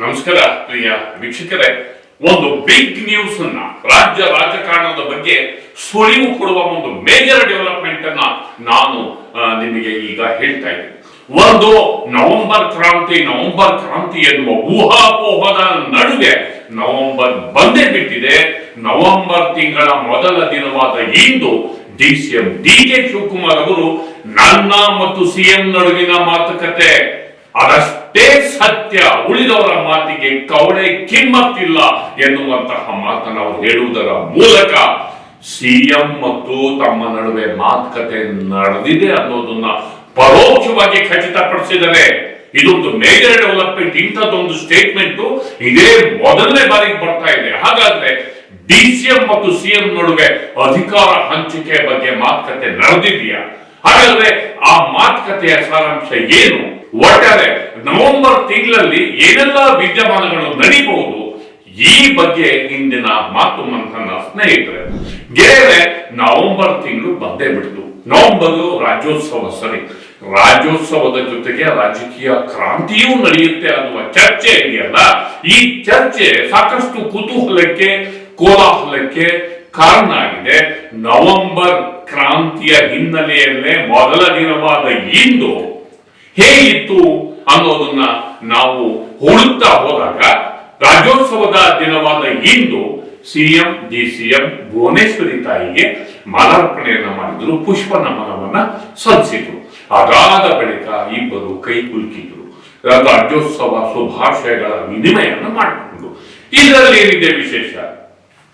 ನಮಸ್ಕಾರ ಪ್ರಿಯ ವೀಕ್ಷಕರೇ, ಒಂದು ಬಿಗ್ ನ್ಯೂಸ್ ಅನ್ನ ರಾಜ್ಯ ರಾಜಕಾರಣದ ಬಗ್ಗೆ ಸುಳಿವು ಕೊಡುವ ಒಂದು ಮೇಜರ್ ಡೆವಲಪ್ಮೆಂಟ್ ಅನ್ನ ನಾನು ನಿಮಗೆ ಈಗ ಹೇಳ್ತಾ ಇದ್ದೀನಿ. ಒಂದು ನವೆಂಬರ್ ಕ್ರಾಂತಿ ಎನ್ನುವ ಊಹಾಪೋಹದ ನಡುವೆ ನವೆಂಬರ್ ಬಂದೇ ಬಿಟ್ಟಿದೆ. ನವೆಂಬರ್ ತಿಂಗಳ ಮೊದಲ ದಿನವಾದ ಇಂದು ಡಿಸಿಎಂ ಡಿ.ಕೆ. ಶಿವಕುಮಾರ್ ಅವರು ನನ್ನ ಮತ್ತು ಸಿಎಂ ನಡುವಿನ ಮಾತುಕತೆ ಅದಷ್ಟೇ ಸತ್ಯ, ಉಳಿದವರ ಮಾತಿಗೆ ಕವಡೆ ಕಿಮ್ಮತ್ತಿಲ್ಲ ಎನ್ನುವಂತಹ ಮಾತನ್ನು ಅವರು ಹೇಳುವುದರ ಮೂಲಕ ಸಿಎಂ ಮತ್ತು ತಮ್ಮ ನಡುವೆ ಮಾತುಕತೆ ನಡೆದಿದೆ ಅನ್ನೋದನ್ನ ಪರೋಕ್ಷವಾಗಿ ಖಚಿತಪಡಿಸಿದರೆ ಇದೊಂದು ಮೇಜರ್ ಡೆವಲಪ್ಮೆಂಟ್. ಇಂಥದ್ದೊಂದು ಸ್ಟೇಟ್ಮೆಂಟ್ ಇದೇ ಮೊದಲನೇ ಬಾರಿಗೆ ಬರ್ತಾ ಇದೆ. ಹಾಗಾದ್ರೆ ಡಿಸಿಎಂ ಮತ್ತು ಸಿಎಂ ನಡುವೆ ಅಧಿಕಾರ ಹಂಚಿಕೆ ಬಗ್ಗೆ ಮಾತುಕತೆ ನಡೆದಿದೆಯಾ? ಹಾಗಾದ್ರೆ ಆ ಮಾತುಕತೆಯ ಸಾರಾಂಶ ಏನು? ಒಟ್ಟಾರೆ ನವೆಂಬರ್ ತಿಂಗಳಲ್ಲಿ ಏನೆಲ್ಲ ವಿದ್ಯಮಾನಗಳು ನಡೀಬಹುದು, ಈ ಬಗ್ಗೆ ಇಂದಿನ ಮಾತು ಮಂಥನ ಸ್ನೇಹಿತರೆ. ಗೆಳೆಯರೆ, ನವೆಂಬರ್ ತಿಂಗಳು ಬಂದೇ ಬಿಡ್ತು. ನವೆಂಬರ್ ರಾಜ್ಯೋತ್ಸವ, ರಾಜ್ಯೋತ್ಸವದ ಜೊತೆಗೆ ರಾಜಕೀಯ ಕ್ರಾಂತಿಯೂ ನಡೆಯುತ್ತೆ ಅನ್ನುವ ಚರ್ಚೆ ಇದೆಯಲ್ಲ, ಈ ಚರ್ಚೆ ಸಾಕಷ್ಟು ಕುತೂಹಲಕ್ಕೆ, ಕೋಲಾಹಲಕ್ಕೆ ಕಾರಣ ಆಗಿದೆ. ನವೆಂಬರ್ ಕ್ರಾಂತಿಯ ಹಿನ್ನೆಲೆಯಲ್ಲೇ ಮೊದಲ ದಿನವಾದ ಇಂದು ಹೇಗಿತ್ತು ಅನ್ನೋದನ್ನ ನಾವು ಹುಡುಕ್ತಾ ಹೋದಾಗ, ರಾಜ್ಯೋತ್ಸವದ ದಿನವಾದ ಇಂದು ಸಿಎಂ ಡಿಸಿಎಂ ಭುವನೇಶ್ವರಿ ತಾಯಿಗೆ ಮಾಲಾರ್ಪಣೆಯನ್ನ ಮಾಡಿದ್ರು, ಪುಷ್ಪ ನಮನವನ್ನ ಸಲ್ಲಿಸಿದ್ರು. ಅದಾದ ಬಳಿಕ ಇಬ್ಬರು ಕೈ ಕುಲುಕಿದ್ರು, ರಾಜ್ಯೋತ್ಸವ ಶುಭಾಶಯಗಳ ವಿನಿಮಯವನ್ನು ಮಾಡಿಕೊಂಡು. ಇದರಲ್ಲಿ ಏನಿದೆ ವಿಶೇಷ?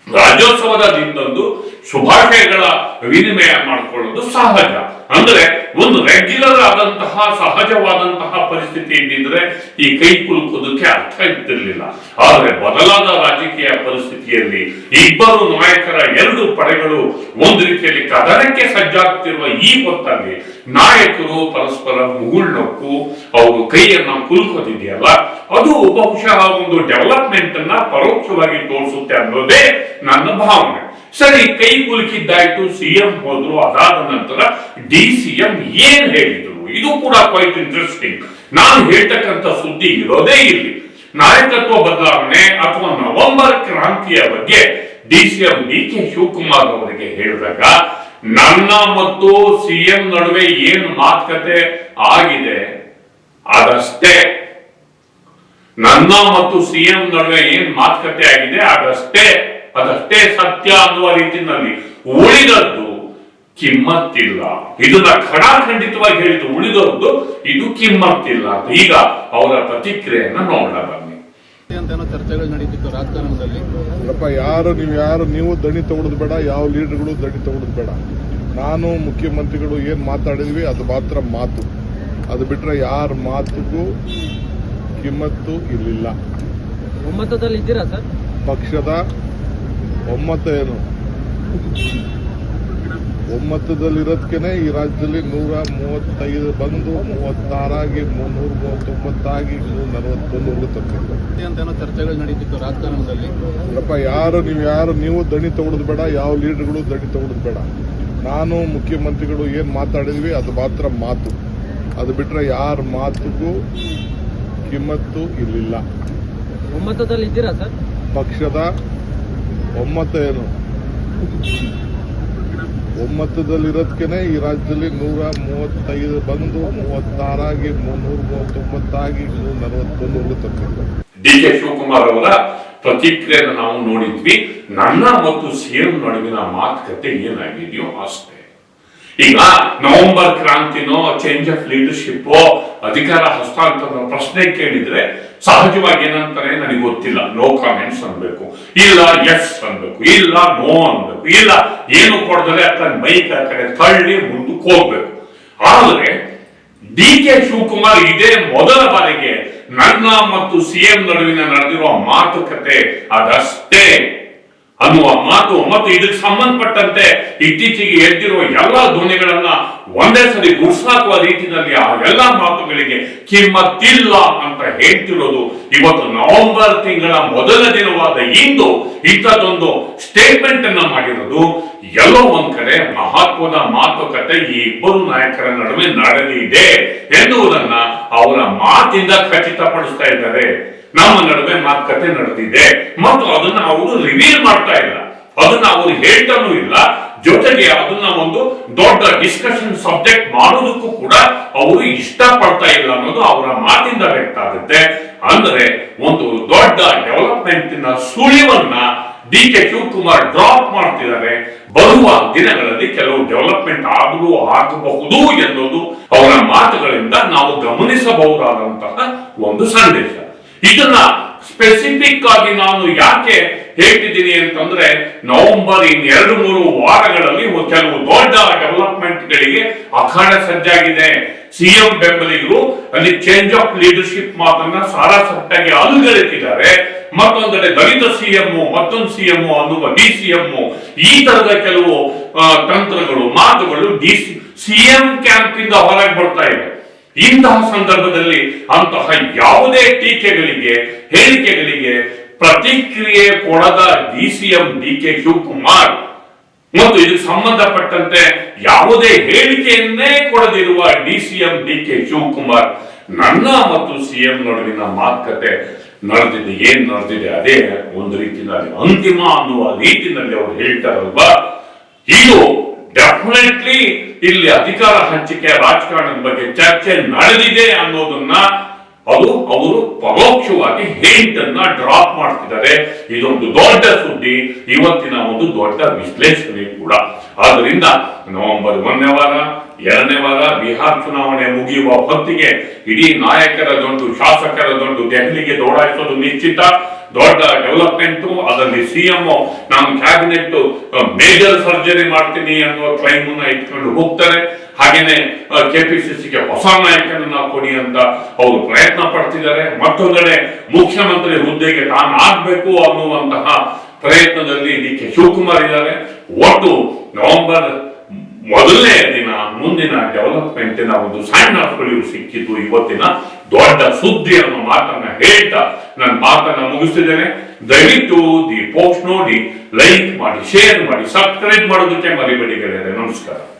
ರಾಜ್ಯೋತ್ಸವದ ದಿನದಂದು ಶುಭಾಶಯಗಳ ವಿನಿಮಯ ಮಾಡಿಕೊಳ್ಳೋದು ಸಹಜ. ಅಂದ್ರೆ ಒಂದು ರೆಗ್ಯುಲರ್ ಆದಂತಹ ಸಹಜವಾದಂತಹ ಪರಿಸ್ಥಿತಿ ಇದ್ದಿದ್ರೆ ಈ ಕೈ ಕುಲುಕೋದಕ್ಕೆ ಅರ್ಥ ಇರ್ತಿರ್ಲಿಲ್ಲ. ಆದರೆ ಬದಲಾದ ರಾಜಕೀಯ ಪರಿಸ್ಥಿತಿಯಲ್ಲಿ ಇಬ್ಬರು ನಾಯಕರ ಎರಡು ಪಡೆಗಳು ಒಂದು ರೀತಿಯಲ್ಲಿ ಕದನಕ್ಕೆ ಸಜ್ಜಾಗ್ತಿರುವ ಈ ಹೊತ್ತಲ್ಲಿ ನಾಯಕರು ಪರಸ್ಪರ ಮುಗುಳ್ನಕ್ಕು ಅವರು ಕೈಯನ್ನ ಕುಲುಕೋದಿದೆಯಲ್ಲ, ಅದು ಬಹುಶಃ ಒಂದು ಡೆವಲಪ್ಮೆಂಟ್ ಅನ್ನ ಪರೋಕ್ಷವಾಗಿ ತೋರಿಸುತ್ತೆ ಅನ್ನೋದೇ ನನ್ನ ಭಾವನೆ. ಸರಿ, ಕೈ ಕುಲುಕಿದ್ದಾಯ್ತು, ಸಿಎಂ ಹೋದ್ರು. ಅದಾದ ನಂತರ ಡಿಸಿಎಂ ಏನ್ ಹೇಳಿದ್ರು, ಇದು ಕೂಡ ಕ್ವೈಟ್ ಇಂಟ್ರೆಸ್ಟಿಂಗ್. ನಾನು ಹೇಳ್ತಕ್ಕಂಥ ಸುದ್ದಿ ಇರೋದೇ ಇಲ್ಲಿ. ನಾಯಕತ್ವ ಬದಲಾವಣೆ ಅಥವಾ ನವೆಂಬರ್ ಕ್ರಾಂತಿಯ ಬಗ್ಗೆ ಡಿಸಿಎಂ ಡಿ.ಕೆ. ಶಿವಕುಮಾರ್ ಅವರಿಗೆ ಹೇಳಿದಾಗ, ನನ್ನ ಮತ್ತು ಸಿಎಂ ನಡುವೆ ಏನು ಮಾತುಕತೆ ಆಗಿದೆ ಅದಷ್ಟೇ, ನನ್ನ ಮತ್ತು ಸಿಎಂ ನಡುವೆ ಏನ್ ಮಾತುಕತೆ ಆಗಿದೆ ಅದಷ್ಟೇ ಸತ್ಯ ಅನ್ನುವ ರೀತಿಯಲ್ಲಿ, ಉಳಿದದ್ದು ಕಿಮ್ಮತ್ತಿಲ್ಲ. ಇದನ್ನ ಖಡಾಖಂಡಿತವಾಗಿ ಹೇಳಿದ್ದು, ಉಳಿದದ್ದು ಇದು ಕಿಮ್ಮತ್ತಿಲ್ಲ ಅಂತ. ಈಗ ಅವರ ಪ್ರತಿಕ್ರಿಯೆಯನ್ನ ನೋಡೋಣ ಬನ್ನಿ. ಚರ್ಚೆಗಳು ನಡೀತಿತ್ತು ರಾಜಕಾರಣದಲ್ಲಿ. ನೀವು ದಣಿ ತಗೊಳ್ಳೋದು ಬೇಡ, ಯಾವ ಲೀಡರ್ಗಳು ದಣಿ ತಗೊಳ್ಳೋದು ಬೇಡ. ನಾನು ಮುಖ್ಯಮಂತ್ರಿಗಳು ಏನ್ ಮಾತಾಡಿದ್ವಿ ಅದು ಮಾತ್ರ ಮಾತು. ಅದು ಬಿಟ್ರೆ ಯಾರ ಮಾತುಗೂ ಕಿಮ್ಮತ್ತು ಇರಲಿಲ್ಲ. ಒಮ್ಮತದಲ್ಲಿ ಇದ್ದೀರಾ ಸರ್? ಪಕ್ಷದ ಒಮ್ಮತ ಏನು? ಒಮ್ಮತದಲ್ಲಿರೋದಕ್ಕೇನೆ ಈ ರಾಜ್ಯದಲ್ಲಿ 135 ಬಂದು 36 339 141 ತಪ್ಪಿಲ್ಲ. ಚರ್ಚೆಗಳು ನಡೀತಿತ್ತು ರಾಜಕಾರಣದಲ್ಲಿ. ನೀವು ದಣಿ ತಗೊಳ್ಳೋದು ಬೇಡ, ಯಾವ ಲೀಡರ್ಗಳು ದಣಿ ತಗೊಳ್ಳೋದು ಬೇಡ. ನಾನು ಮುಖ್ಯಮಂತ್ರಿಗಳು ಏನ್ ಮಾತಾಡಿದ್ವಿ ಅದು ಮಾತ್ರ ಮಾತು. ಅದು ಬಿಟ್ರೆ ಯಾರ ಮಾತುಗೂ ಕಿಮ್ಮತ್ತು ಇರಲಿಲ್ಲ. ಒಮ್ಮತದಲ್ಲಿ ಇದ್ದೀರಾ ಸರ್? ಪಕ್ಷದ ಒಮ್ಮತ ಏನು? ಒಮ್ಮತದಲ್ಲಿರೋದಕ್ಕೇನೆ ಈ ರಾಜ್ಯದಲ್ಲಿ 135 ಬಂದು 36 339 141 ತಪ್ಪಿಲ್ಲ. ಡಿ.ಕೆ. ಶಿವಕುಮಾರ್ ಅವರ ಪ್ರತಿಕ್ರಿಯೆಯನ್ನು ನಾವು ನೋಡಿದ್ವಿ. ನನ್ನ ಮತ್ತು ಸಿಎಂ ನಡುವಿನ ಮಾತುಕತೆ ಏನಾಗಿದೆಯೋ ಅಷ್ಟೇ. ಈಗ ನವೆಂಬರ್ ಕ್ರಾಂತಿನೋ, ಚೇಂಜ್ ಆಫ್ ಲೀಡರ್ಶಿಪ್, ಅಧಿಕಾರ ಹಸ್ತಾಂತರ ಪ್ರಶ್ನೆ ಕೇಳಿದ್ರೆ ಸಹಜವಾಗಿ ಏನಂತಾರೆ ನನಗೆ ಗೊತ್ತಿಲ್ಲ, ನೋ ಕಾಮೆಂಟ್ಸ್ ಅನ್ಬೇಕು, ಇಲ್ಲ ಎಸ್ ಅನ್ಬೇಕು, ಇಲ್ಲ ನೋ ಅನ್ಬೇಕು, ಇಲ್ಲ ಏನು ಕೊಡದರೆ ಅಕ್ಕ ಮೈಕ್ ಆ ಕಡೆ ತಳ್ಳಿ ಮುಂದಕ್ಕೆ ಹೋಗ್ಬೇಕು. ಆದರೆ ಡಿ.ಕೆ. ಶಿವಕುಮಾರ್ ಇದೇ ಮೊದಲ ಬಾರಿಗೆ ನನ್ನ ಮತ್ತು ಸಿಎಂ ನಡುವಿನ ನಡೆದಿರುವ ಮಾತುಕತೆ ಅದಷ್ಟೇ ಅನ್ನುವ ಮಾತು ಮತ್ತು ಇದಕ್ಕೆ ಸಂಬಂಧಪಟ್ಟಂತೆ ಇತ್ತೀಚೆಗೆ ಎದ್ದಿರುವ ಎಲ್ಲಾ ಧ್ವನಿಗಳನ್ನ ಒಂದೇ ಸರಿ ಗುಡ್ಸಾಕುವ ರೀತಿಯಲ್ಲಿ ಆ ಎಲ್ಲಾ ಮಾತುಗಳಿಗೆ ಕಿಮ್ಮತ್ತಿಲ್ಲ ಅಂತ ಹೇಳ್ತಿರೋದು ಇವತ್ತು ನವೆಂಬರ್ ತಿಂಗಳ ಮೊದಲ ದಿನವಾದ ಇಂದು ಇಂಥದ್ದೊಂದು ಸ್ಟೇಟ್ಮೆಂಟ್ ಅನ್ನ ಮಾಡಿರೋದು ಎಲ್ಲೋ ಒಂದ್ ಕಡೆ ಮಹತ್ವದ ಮಾತುಕತೆ ಈ ಇಬ್ಬರು ನಾಯಕರ ನಡುವೆ ನಡೆದಿದೆ ಎನ್ನುವುದನ್ನ ಅವರ ಮಾತಿಂದ ಖಚಿತಪಡಿಸ್ತಾ ಇದ್ದಾರೆ. ನಮ್ಮ ನಡುವೆ ಮಾತುಕತೆ ನಡೆದಿದೆ ಮತ್ತು ಅದನ್ನ ಅವರು ರಿವೀಲ್ ಮಾಡ್ತಾ ಇಲ್ಲ, ಅದನ್ನ ಅವರು ಹೇಳ್ತಾನೂ ಇಲ್ಲ. ಜೊತೆಗೆ ಅದನ್ನ ಒಂದು ದೊಡ್ಡ ಡಿಸ್ಕಷನ್ ಸಬ್ಜೆಕ್ಟ್ ಮಾಡೋದಕ್ಕೂ ಕೂಡ ಅವರು ಇಷ್ಟಪಡ್ತಾ ಇಲ್ಲ ಅನ್ನೋದು ಅವರ ಮಾತಿಂದ ವ್ಯಕ್ತ ಆಗುತ್ತೆ. ಅಂದ್ರೆ ಒಂದು ದೊಡ್ಡ ಡೆವಲಪ್ಮೆಂಟ್ ಸುಳಿವನ್ನ ಡಿ ಕೆ ಶಿವಕುಮಾರ್ ಡ್ರಾಪ್ ಮಾಡ್ತಿದ್ದಾರೆ. ಬರುವ ದಿನಗಳಲ್ಲಿ ಕೆಲವು ಡೆವಲಪ್ಮೆಂಟ್ ಆಗಲು ಆಗಬಹುದು ಎನ್ನುವುದು ಅವರ ಮಾತುಗಳಿಂದ ನಾವು ಗಮನಿಸಬಹುದಾದಂತಹ ಒಂದು ಸಂದೇಶ. ಇದನ್ನ ಸ್ಪೆಸಿಫಿಕ್ ಆಗಿ ನಾನು ಯಾಕೆ ಹೇಳ್ತಿದ್ದೀನಿ ಅಂತಂದ್ರೆ, ನವೆಂಬರ್ 2-3 ವಾರಗಳಲ್ಲಿ ಕೆಲವು ದೊಡ್ಡ ಡೆವಲಪ್ಮೆಂಟ್ ಗಳಿಗೆ ಅಖಾಡ ಸಜ್ಜಾಗಿದೆ. ಸಿಎಂ ಬೆಂಬಲಿಗರು ಅಲ್ಲಿ ಚೇಂಜ್ ಆಫ್ ಲೀಡರ್ಶಿಪ್ ಮಾತನ್ನ ಸಾರಾಸಟ್ಟಾಗಿ ಅಲ್ಗಳೆತಿದ್ದಾರೆ. ಮತ್ತೊಂದೆಡೆ ದಲಿತ ಸಿಎಂ, ಮತ್ತೊಂದು ಸಿಎಂ ಅನ್ನುವ ಡಿಸಿಎಂ, ಈ ತರದ ಕೆಲವು ತಂತ್ರಗಳು, ಮಾತುಗಳು ಸಿಎಂ ಕ್ಯಾಂಪ್ ಇಂದ ಹೊರಗೆ ಬರ್ತಾ ಇದೆ. ಇಂತಹ ಸಂದರ್ಭದಲ್ಲಿ ಅಂತಹ ಯಾವುದೇ ಟೀಕೆಗಳಿಗೆ, ಹೇಳಿಕೆಗಳಿಗೆ ಪ್ರತಿಕ್ರಿಯೆ ಕೊಡದ ಡಿಸಿಎಂ ಡಿ ಕೆ ಶಿವಕುಮಾರ್ ಮತ್ತು ಇದಕ್ಕೆ ಸಂಬಂಧಪಟ್ಟಂತೆ ಯಾವುದೇ ಹೇಳಿಕೆಯನ್ನೇ ಕೊಡದಿರುವ ಡಿಸಿಎಂ ಡಿ ಕೆ ಶಿವಕುಮಾರ್ ನನ್ನ ಮತ್ತು ಸಿಎಂ ನಡುವಿನ ಮಾತುಕತೆ ನಡೆದಿದೆ, ಏನ್ ನಡೆದಿದೆ ಅದೇ ಒಂದು ರೀತಿಯಲ್ಲಿ ಅಂತಿಮ ಅನ್ನುವ ರೀತಿಯಲ್ಲಿ ಅವರು ಹೇಳ್ತಾರಲ್ವಾ, ಇದು ಡೆಫಿನೆಟ್ಲಿ ಇಲ್ಲಿ ಅಧಿಕಾರ ಹಂಚಿಕೆ ರಾಜಕಾರಣದ ಬಗ್ಗೆ ಚರ್ಚೆ ನಡೆದಿದೆ ಅನ್ನೋದನ್ನ ಅವರು ಪರೋಕ್ಷವಾಗಿ ಹಿಂಟ್ ಅನ್ನ ಡ್ರಾಪ್ ಮಾಡ್ತಿದ್ದಾರೆ. ಇದೊಂದು ದೊಡ್ಡ ಸುದ್ದಿ, ಇವತ್ತಿನ ಒಂದು ದೊಡ್ಡ ವಿಶ್ಲೇಷಣೆ ಕೂಡ. ಆದ್ರಿಂದ ನವೆಂಬರ್ 1ನೇ ವಾರ 2ನೇ ವಾರ ಬಿಹಾರ್ ಚುನಾವಣೆ ಮುಗಿಯುವ ಹೊತ್ತಿಗೆ ಇಡೀ ನಾಯಕರ ದಂಡು, ಶಾಸಕರ ದಂಡು ದೆಹಲಿಗೆ ದೌಡಾಯಿಸೋದು ನಿಶ್ಚಿತ. ದೊಡ್ಡ ಡೆವಲಪ್ಮೆಂಟ್, ಅದರಲ್ಲಿ ಸಿಎಂ ನಾನು ಕ್ಯಾಬಿನೆಟ್ ಮೇಜರ್ ಸರ್ಜರಿ ಮಾಡ್ತೀನಿ ಅನ್ನುವ ಕ್ಲೈಮ್ ಅನ್ನ ಇಟ್ಕೊಂಡು ಹೋಗ್ತಾರೆ. ಹಾಗೇನೆ ಕೆಪಿಸಿಸಿಗೆ ಹೊಸ ನಾಯಕನನ್ನ ಕೊಡಿ ಅಂತ ಅವರು ಪ್ರಯತ್ನ ಪಡ್ತಿದ್ದಾರೆ. ಮತ್ತೊಂದೆಡೆ ಮುಖ್ಯಮಂತ್ರಿ ಹುದ್ದೆಗೆ ತಾನು ಆಗ್ಬೇಕು ಅನ್ನುವಂತಹ ಪ್ರಯತ್ನದಲ್ಲಿ ಡಿ ಕೆ ಶಿವಕುಮಾರ್ ಇದ್ದಾರೆ. ಒಟ್ಟು ನವೆಂಬರ್ 1ನೇ ದಿನ ಮುಂದಿನ ಡೆವಲಪ್ಮೆಂಟಿನ ಒಂದು ಸಣ್ಣ ಸುಳಿವು ಸಿಕ್ಕಿದ್ದು ಇವತ್ತಿನ ದೊಡ್ಡ ಸುದ್ದಿ ಅನ್ನೋ ಮಾತನ್ನ ಹೇಳ್ತಾ ನನ್ನ ಮಾತನ್ನ ಮುಗಿಸ್ತಿದ್ದೇನೆ. ದಯವಿಟ್ಟು ದಿ ಪೋಸ್ಟ್ ನೋಡಿ, ಲೈಕ್ ಮಾಡಿ, ಶೇರ್ ಮಾಡಿ, ಸಬ್ಸ್ಕ್ರೈಬ್ ಮಾಡೋದಕ್ಕೆ ಮರಿಬೇಡಿ ಗೆಳೆಯರೆ. ನಮಸ್ಕಾರ.